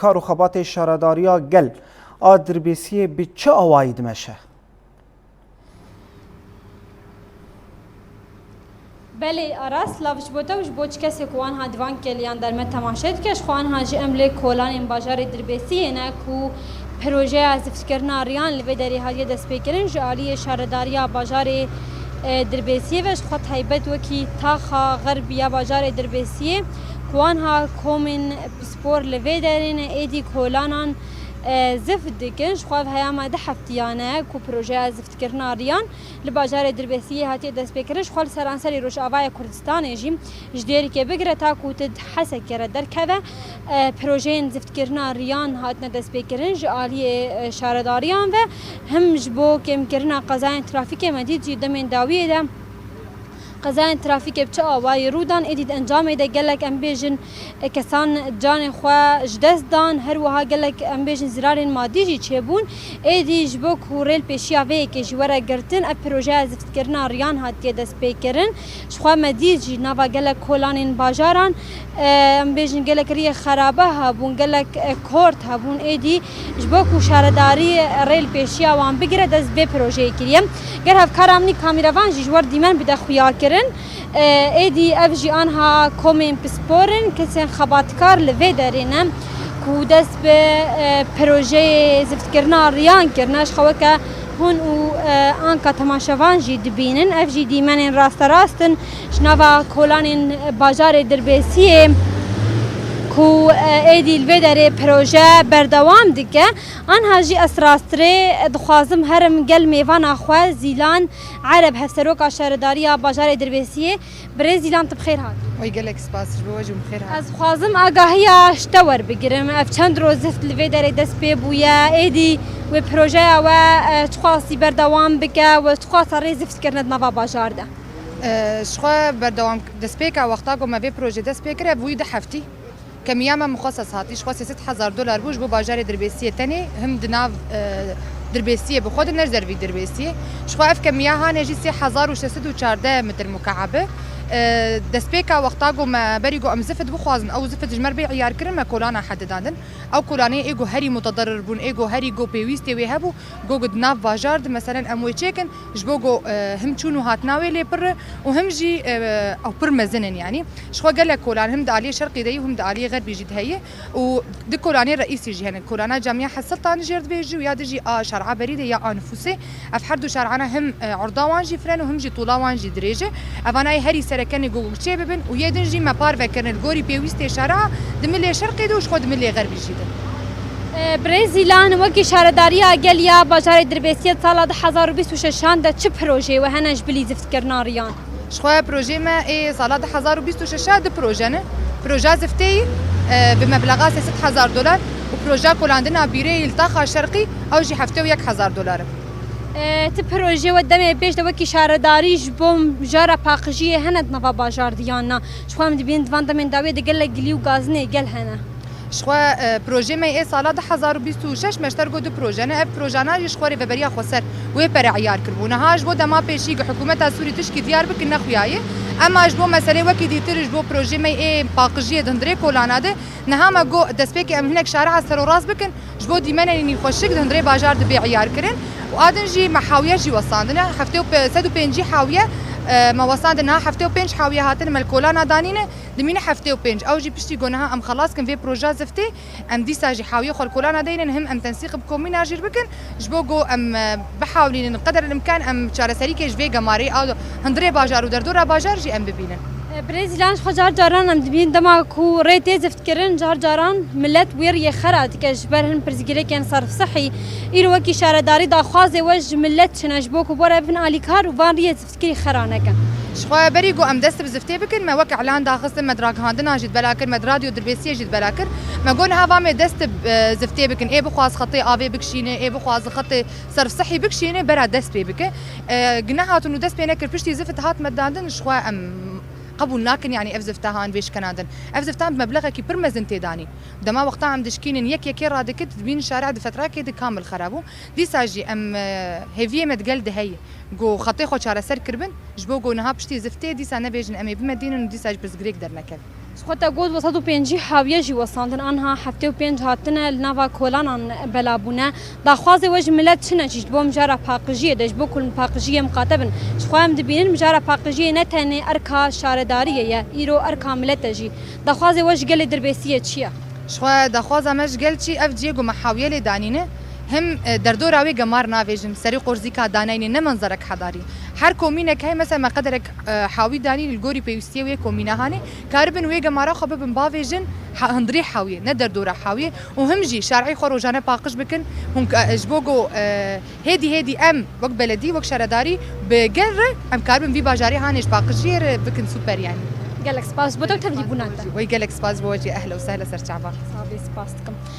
کار و خبات شهرداریا گل آدربیسی به چه آواید مشه؟ بله آراس لاوش بوده وش بوچ کسی کوان هادوان کلیان در مت تماشید کش خوان هاجی امله کولان بازار دربیسی نه کو پروژه از فکرنا ریان لوی دری هایی دست بکرین جالی شهرداریا بازار دربیسی وش خود هیبت وکی تاخا غربیا بازار دربیسی کوان ها کومن سپور لوی درین ایدی کولانان زفت دکن شخواف هیام ده هفتیانه کو پروژه از زفت کردن ریان لباجار دربیسی هاتی دست بکرش خال سرانسری روش آوای کردستان جیم جدیری که بگره تا کوتد حسک کرد در که پروژه زفت کردن ریان هات ندست بکرن جالی شهرداریان و هم جبو کم کردن قضای ترافیک مدید جدمن داویه ده قضای ترافیک بچه آوای رودان ادید انجام ده گلک امبیجن کسان جان خوا جدست دان هر وها گلک امبیجن زرارین مادی جی چبون ادی جبو کوریل پیشی آوی که جوره گرتن اب پروژه از زفت کردن ریان هاتی دست پیکرن شخوا مدید جی نوا گلک کولانین باجاران امبیجن گلک ری خرابه هبون گلک کورت هبون ادی جبو کو شهرداری ریل پیشی آوان بگیره دست به پروژه کریم گر هف کارامنی کامیروان جی جوار دیمن بده خویا کرن ایدی افجی آنها کومین پسپورن کسی خباتکار لوی دارینم کو دست به پروژه زفت کردن ریان کردنش خوا که هون و آنکا تماشاوان جی دبینن افجی دیمن راست راستن شنوا کولان بازار دربیسیه کو ایدی لوی داره پروژه بردوام دیگه آنها جی اسراستره دخوازم هرم گل میوان آخوا زیلان عرب هفسروکا شهرداریا بازار دربیسیه برای زیلان تبخیر هات وی گلک سپاس بوجم بخیر هات از خوازم آگاهی اشتور بگیرم اف چند روز زفت لوی داره دست پی بویا ایدی و پروژه و تخواصی بردوام بکه و تخواص ری زفت کردن نوا بازار ده شخوا بردوام دست پی که وقتا گم به پروژه دست پی کرد وی ده هفتی كميامة مخصص هاتي شخص $6000 بوش بو باجار دربيسية تاني هم دناف دربيسية بخود نرزرفي دربيسية شخواف كمياها نجي 3614 متر مكعبة دسبيكا وقتاقو ما بريقو ام زفت بخوازن او زفت جمر بي عيار كرن ما كولانا حدداندن او كولاني ايقو هري متضرر بون ايقو هري جو بيويستي ويهبو جو قد ناف باجارد مثلا ام ويتشيكن جبوغو هم تشونو هاتناوي لي بر وهم جي او بر مزنن يعني شخوا قال لك كولان هم دالي شرقي دي وهم دالي غربي جد هي ودي كولاني الرئيسي جي هنا كولانا جامعة السلطان جيرد بيجي ويا دجي شرعه بريده يا انفسي افحردو شرعنا هم عرضاوان جي فرن وهم جي طولاوان جي دريجه افاناي هري سركني جوجل شيء ببن ويدنجي ما بارفا كان الجوري بيويستي شارع دملي شرقي دوش خود دملي غربي جدا برزیلان وکی شهرداری آگلیا بازار دربیسیت سال 2026 ده چه پروژه و هنج بلی زفت کردن ریان شخوا پروژه ما ای سال 2026 ده پروژه نه پروژه زفتی بمبلغ $6000 وبروژه كولاندنا بيري الطاقه الشرقي او جي هفته $1000 تی پروژه و دم بیش دوکی شهرداری جبوم جارا پاکجی هند نوا بازار دیانا شخوام دبین دوان دمن داوی دگل گلیو گازنه گل هنه شخوا پروژه ما ای سال 2026 مشتر گو دو پروژه نه اف پروژه نا شخوری ببریا خسر و پر عیار کربونه هاج بو دما پیشی حکومت سوری تشکی دیار بک نخویای اما جبو مسئله وکی دیتر جبو پروژه ما ای پاکجی دندره کولانا ده نه ما گو دسپیک ام هناك شارع سر راس بکن جبو دیمن نی خوشک دندره بازار د بی عیار کرن وادنجي محاويه جي وصاندنا هفته 150 حاويه ما وصاندنا هفته 5 حاويه هاتن مالكولانا دانينه دمينه هفته 5 او جي بشتي قناها ام خلاص كان في بروجا زفتي ام دي ساجي حاويه خل كولانا داينن هم ام تنسيق بكومينا جير بكن جبوغو ام بحاولين قدر الامكان ام شارسري كيش فيغا ماري او هندري باجار ودردورا باجار جي ام ببينن برزیلان خجار جاران هم دبین دما کو ریت زفت کردن جاران ملت ویر یه خراد که جبرهن پرزگیری کن صرف صحی ایرو وکی شهرداری داخوازه وج ملت شنج بو کو بره بن آلیکار و وان ریت زفت کری خرانه کن شخوا بريقو ام دست بزفتي بكن ما وك اعلان داخل مدراك هاندنا جد بلاكر مد راديو دربيسيه جد بلاكر ما قون هافا ما دست بزفتي بكن اي بخواز خطي افي بكشينه اي بخواز خطي صرف صحي بكشينه برا دست بي بك جناحات انه دست بينكر بشتي زفت هات مداندن شخوا ام قبول ناكن يعني افزفتها بيش كنادن افزفتها بمبلغ كي برمزن تيداني دما وقتها عم دشكين يك رادكت بين شارع دفتره كي كامل خرابو دي ساجي ام هيفيه متقل دهي جو خطي خو شارع سر كربن جبو جو نها بشتي زفتي دي سنه بيجن امي بمدينه دي ساج بس غريك درنكل خۆتە گوت 105 حاویەژی وەساندن ئەها هەفتێ و پێنج هاتنە لناوا کۆلانان بەلابوونە داخوازی وەژ ملەت چ نەچیشت بۆ مجارە پاقژیە دەش بۆ کول پاقژیە مقاتە بن خۆیان دبینن مجارە پاقژیە نەتەنێ ئەرکا شارەداریەیە ئیرۆ ئەرکا ملەتەژی داخوازی وەژ گەلێ دەربێسیە چییە؟ شخوا داخواز ئەمەش گەلچی ئەف جێگو مەحاویە لێ دانینە هم دەردۆراوی گەمار ناوێژن سەری قۆرزی کا داناینێ نەمەنزەرەك حەداری هەر کۆمینێک هەیە مەسە مەقەدرێک حاوی دانی گۆری پێویستیە وێ کۆمینەهانێ کاربن وێ گەمارە خۆ ببن باوێژن هەندری حاویە نە دەردۆرە حاویە و هەمژی شارعی خۆ ڕۆژانە پاقش بکن ji bo go hêdî em wek beledî wek şaredarî bi gel re em karbin vî bajarî hanêj paqijiyê re bikin super yani. gelek spas بۆ تەویلی بووناتە وی gelek spas bo wecî ehle û sehle ser çavan. ساڵی سپاس دکەم